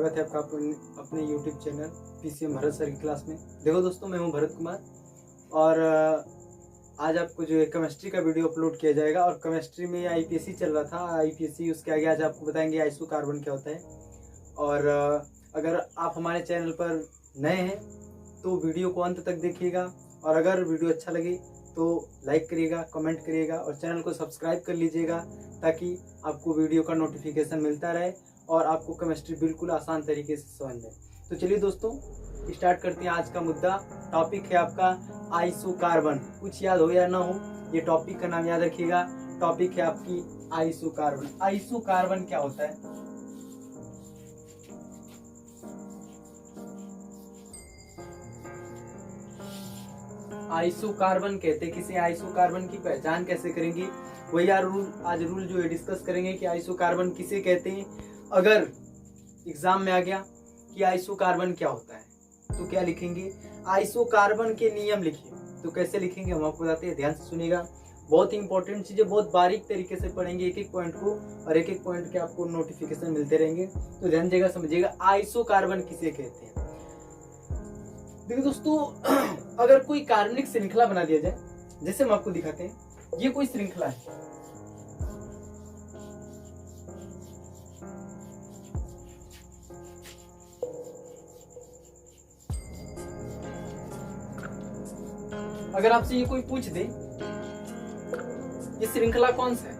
स्वागत है आपका अपने YouTube channel PCM Bharat sir की क्लास में। देखो दोस्तों, मैं हूं भरत कुमार और आज आपको जो है केमिस्ट्री का वीडियो अपलोड किया जाएगा। और केमिस्ट्री में IPSC चल रहा था, IPSC उसके आगे आज आपको बताएंगे आइसोकार्बन क्या होता है। और अगर आप हमारे चैनल पर नए हैं तो वीडियो को अंत तक देखिएगा, और अगर वीडियो अच्छा लगे तो लाइक करिएगा, कमेंट करिएगा और चैनल को सब्सक्राइब कर लीजिएगा, ताकि आपको वीडियो का नोटिफिकेशन मिलता रहे और आपको केमिस्ट्री बिल्कुल आसान तरीके से समझ में। तो चलिए दोस्तों, स्टार्ट करते हैं। आज का मुद्दा टॉपिक है आपका आइसोकार्बन। कुछ याद हो या ना हो, ये टॉपिक का नाम याद रखिएगा। टॉपिक है आपकी आइसोकार्बन। आइसोकार्बन क्या होता है? आइसोकार्बन कहते हैं किसे। आइसोकार्बन की पहचान कैसे करेंगे, वही आज रूल जो है डिस्कस करेंगे कि आइसोकार्बन किसे कहते हैं। अगर एग्जाम में आ गया कि आइसोकार्बन क्या होता है तो क्या लिखेंगे? आइसोकार्बन के नियम लिखिए। तो कैसे लिखेंगे हम आपको बताते हैं, ध्यान से सुनिएगा। बहुत ही इंपॉर्टेंट चीजें, बहुत बारीक तरीके से पढ़ेंगे एक एक पॉइंट को, और एक एक पॉइंट के आपको नोटिफिकेशन मिलते रहेंगे। तो ध्यान देगा, समझिएगा आइसोकार्बन किसे कहते हैं। देखिए दोस्तों, अगर कोई कार्बनिक श्रृंखला बना दिया जाए, जैसे हम आपको दिखाते हैं, ये कोई श्रृंखला है। अगर आपसे ये कोई पूछ दे ये श्रृंखला कौन सा है,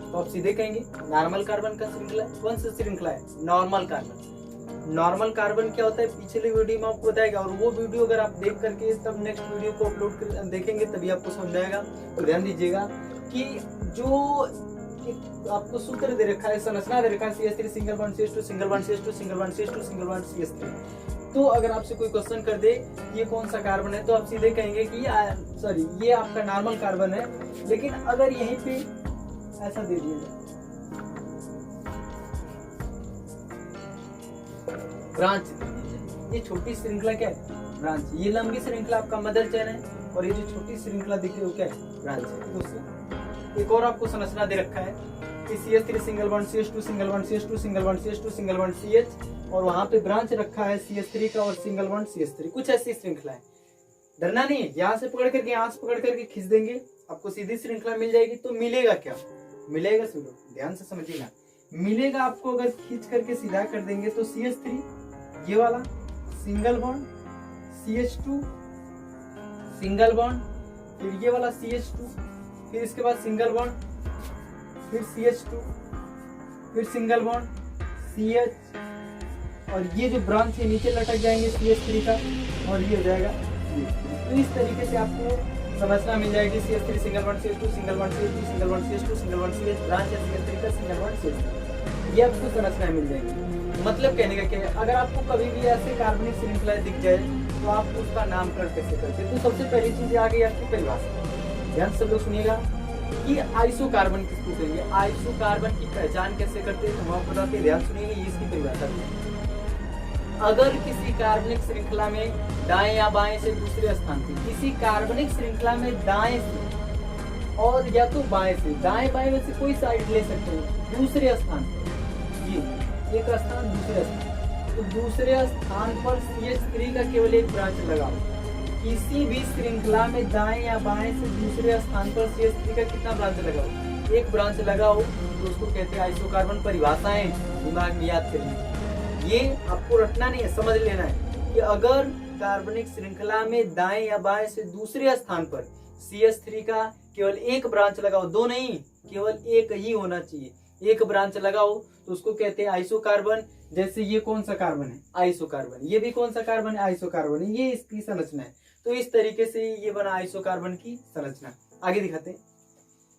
तो आप सीधे कहेंगे नॉर्मल कार्बन का श्रृंखला है। कौन सा श्रृंखला है? Normal carbon. नॉर्मल कार्बन क्या होता है पिछले वीडियो में आपको बताएगा, और वो वीडियो अगर आप देख करके तब नेक्स्ट वीडियो को अपलोड कर देखेंगे तभी आपको समझ आएगा। तो ध्यान दीजिएगा कि जो आपको सूत्र दे रखा है, संरचना दे रखा है, CH3 single bond CH2 single bond CH2 single bond CH2 single bond CH3। तो अगर आपसे कोई क्वेश्चन कर दे ये कौन सा कार्बन है, तो आप सीधे कहेंगे कि ये आपका नॉर्मल कार्बन है। लेकिन अगर यहीं पे ऐसा दे दिया जाए ब्रांच, ये छोटी श्रृंखला क्या है? ब्रांच। ये लंबी श्रृंखला आपका मदर चेन है, और ये जो छोटी श्रृंखला दिख रही है वो क्या है? ब्रांच है। दोस्तों एक और आपको संरचना दे रखा है कि CH3 single bond CH2 single bond CH2 single bond CH2 single bond CH, और वहां पे ब्रांच रखा है CH3 का और सिंगल बॉन्ड CH3। कुछ ऐसी श्रृंखला है। डरना नहीं है, यहाँ से पकड़ करके यहाँ से पकड़ करके खींच देंगे, आपको सीधी श्रृंखला मिल जाएगी। तो मिलेगा क्या? मिलेगा, सुनो ध्यान से समझिएगा। मिलेगा आपको, अगर खींच करके सीधा कर देंगे तो CH3 ये वाला single bond CH2 single bond, फिर ये वाला CH2, फिर इसके बाद सिंगल बॉन्ड, फिर CH2, फिर सिंगल बॉन्ड CH, और ये जो ब्रांच है नीचे लटक जाएंगे CH3 का, और ये हो जाएगा। तो इस तरीके से आपको समझना मिल जाएगी CH3 single bond CH2 single bond CH2 single bond CH2 single bond CH, branch है CH3 का सिंगल बॉन्ड CH2। ये आपको समझना मिल जाएगी। मतलब कहने का क्या है, अगर आपको कभी भी ऐसे कार्बनिक श्रृंखला दिख जाए तो आप उसका नामकरण कैसे करते हैं। तो सबसे पहली चीज आ गई आपकी परिभाषा। ध्यान से लोग सुनिएगा कि आइसोकार्बन किसको कहेंगे, आइसोकार्बन की पहचान कैसे करते हैं, तो हम आपको बताते हैं। ध्यान सुनिएगा, ये इसकी परिभाषा। अगर किसी कार्बनिक श्रृंखला में दाएं या बाएं से दूसरे स्थान पे, किसी कार्बनिक श्रृंखला में दाएं से और या तो बाएं से, दाएं बाएं में से कोई साइड ले सकते हैं, दूसरे स्थान पर, ये एक स्थान दूसरे स्थान, तो दूसरे स्थान पर CH3 का केवल एक ब्रांच लगाओ। किसी भी श्रृंखला में दाएं या बाएं से दूसरे स्थान पर CH3 का कितना ब्रांच लगाओ? एक ब्रांच लगाओ, तो उसको कहते हैं आइसोकार्बन। परिभाषाएं दिमाग में याद करिए, ये आपको रटना नहीं है, समझ लेना है कि अगर कार्बनिक श्रृंखला में दाएं या बाएं से दूसरे स्थान पर CH3 का केवल एक ब्रांच लगाओ, दो नहीं, केवल एक ही होना चाहिए, एक ब्रांच लगाओ, तो उसको कहते हैं आइसोकार्बन। जैसे ये कौन सा कार्बन है? आइसोकार्बन। ये भी कौन सा कार्बन है? आइसोकार्बन। ये इसकी संरचना है। तो इस तरीके से ये बना आइसोकार्बन की संरचना। आगे दिखाते हैं।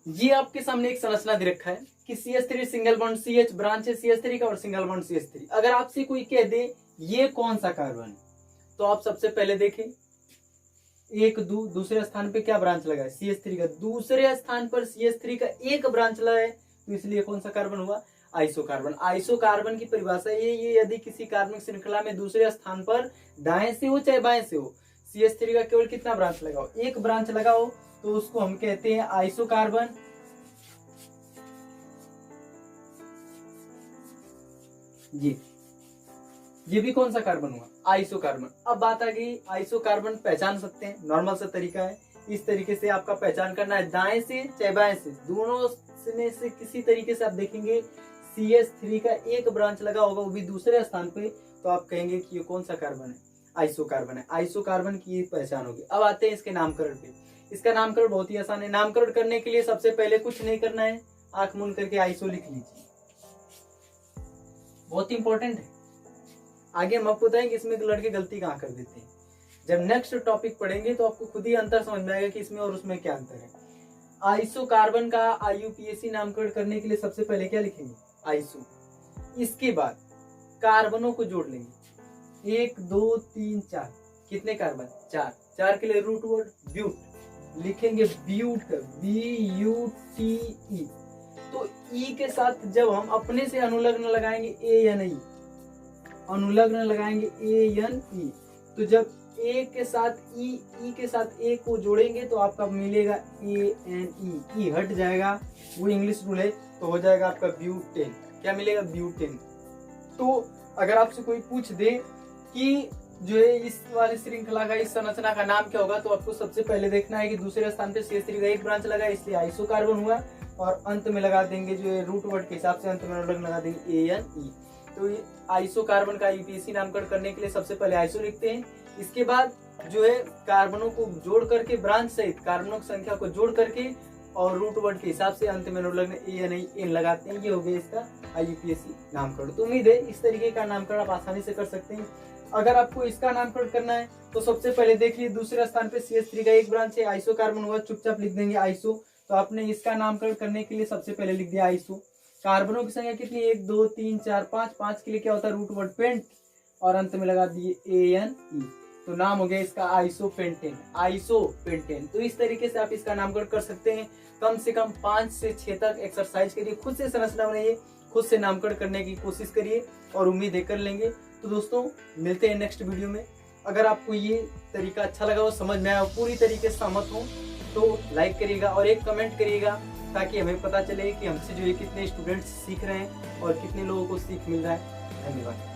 ये आपके सामने एक संरचना दे रखा है कि CH3 single bond CH, branch है CH3 का और सिंगल बॉन्ड CH3। अगर आपसे कोई कह दे ये कौन सा कार्बन है, तो आप सबसे पहले देखें एक दूसरे स्थान पे क्या ब्रांच लगा है? CH3 का। दूसरे स्थान पर CH3 का एक ब्रांच लगा है, तो इसलिए कौन सा कार्बन हुआ? आइसोकार्बन। आइसोकार्बन की परिभाषा ये यदि किसी कार्बनिक श्रृंखला में दूसरे स्थान पर दाएं से हो चाहे बाएं से हो, CH3 का केवल कितना ब्रांच लगाओ? एक ब्रांच लगाओ, तो उसको हम कहते हैं आइसोकार्बन। ये ये भी कौन सा कार्बन हुआ, आइसोकार्बन। अब बात आ गई आइसोकार्बन पहचान सकते हैं, नॉर्मल सा तरीका है, इस तरीके से आपका पहचान करना है, दाएं से चाहे बाएं से, दोनों में से किसी तरीके से आप देखेंगे CH3 का एक ब्रांच लगा होगा, वो भी दूसरे स्थान पे, तो आप कहेंगे कि ये कौन सा कार्बन है, आइसोकार्बन है। आइसोकार्बन की पहचान होगी। अब आते हैं इसके नामकरण पे। इसका नामकरण बहुत ही आसान है। नामकरण करने के लिए सबसे पहले कुछ नहीं करना है, आंख मूंद करके आइसो लिख लीजिए, बहुत इंपॉर्टेंट है। आगे हम आपको बताएंगे इसमें लड़के गलती कहाँ कर देते हैं। जब नेक्स्ट टॉपिक पढ़ेंगे तो आपको खुद ही अंतर समझ में आएगा कि इसमें और उसमें क्या अंतर है। आइसोकार्बन का IUPAC नामकरण करने के लिए सबसे पहले क्या लिखेंगे, आइसो। इसके बाद कार्बनों को जोड़ लेंगे, 1 2 3 4, कितने कार्बन, 4। 4 के लिए रूट वर्ड ब्यूट लिखेंगे, ब्यूट, BUTE। तो E के साथ जब हम अपने से अनुलग्न लगाएंगे, ANE, अनुलग्न लगाएंगे ANE, तो जब A के साथ E के साथ A को जोड़ेंगे तो आपका मिलेगा ANE, E हट जाएगा, वो इंग्लिश रूल है, तो हो जाएगा आपका ब्यूटेन। क्या मिलेगा, ब्यूटेन। तो अगर आपसे कोई पूछ दे कि जो है इस वाली श्रृंखला का, इस संरचना का नाम क्या होगा, तो आपको सबसे पहले देखना है कि दूसरे स्थान पे CH3 का एक ब्रांच लगा, इसलिए आइसोकार्बन हुआ, और अंत में लगा देंगे जो है रूट वर्ड के हिसाब से अंत में लगा देंगे ANE। तो ये आइसोकार्बन का IUPAC नामकरण करने के लिए सबसे पहले आइसो लिखते हैं। इसके बाद जो है कार्बनों को जोड़ करके, ब्रांच सहित कार्बनों की संख्या को जोड़ करके और रूट वर्ड के हिसाब से अंत में अनुलग्न ANE लगाते हैं। ये हो गया इसका IUPAC नामकरण। तो उम्मीद है इस तरीके का नामकरण आप आसानी से कर सकते हैं। अगर आपको इसका नामकरण करना है तो सबसे पहले देखिए दूसरे स्थान पे CH3 का एक ब्रांच है, आइसोकार्बन हुआ, चुपचाप लिख देंगे आइसो। तो आपने इसका नामकरण करने के लिए सबसे पहले लिख दिया आइसो। कार्बनों की संख्या कितनी, 1 2 3 4 5, 5 के लिए क्या होता है, रूट वर्ड पेंट, और अंत में लगा दिए ANE, तो नाम हो गया इसका आइसोपेंटेन, आइसोपेंटेन। तो इस तरीके से आप इसका नामकरण कर सकते हैं। कम से कम 5 से 6 तक एक्सरसाइज करिए, खुद से संरचना बनाइए, खुद से नामकरण करने की कोशिश करिए, और उम्मीद है कर लेंगे। तो दोस्तों मिलते हैं नेक्स्ट वीडियो में। अगर आपको ये तरीका अच्छा लगा हो, समझ में आया हो, पूरी तरीके से सहमत हो, तो लाइक करिएगा और एक कमेंट करिएगा, ताकि हमें पता चले कि हमसे जो है कितने स्टूडेंट्स सीख रहे हैं और कितने लोगों को सीख मिल रहा है। धन्यवाद।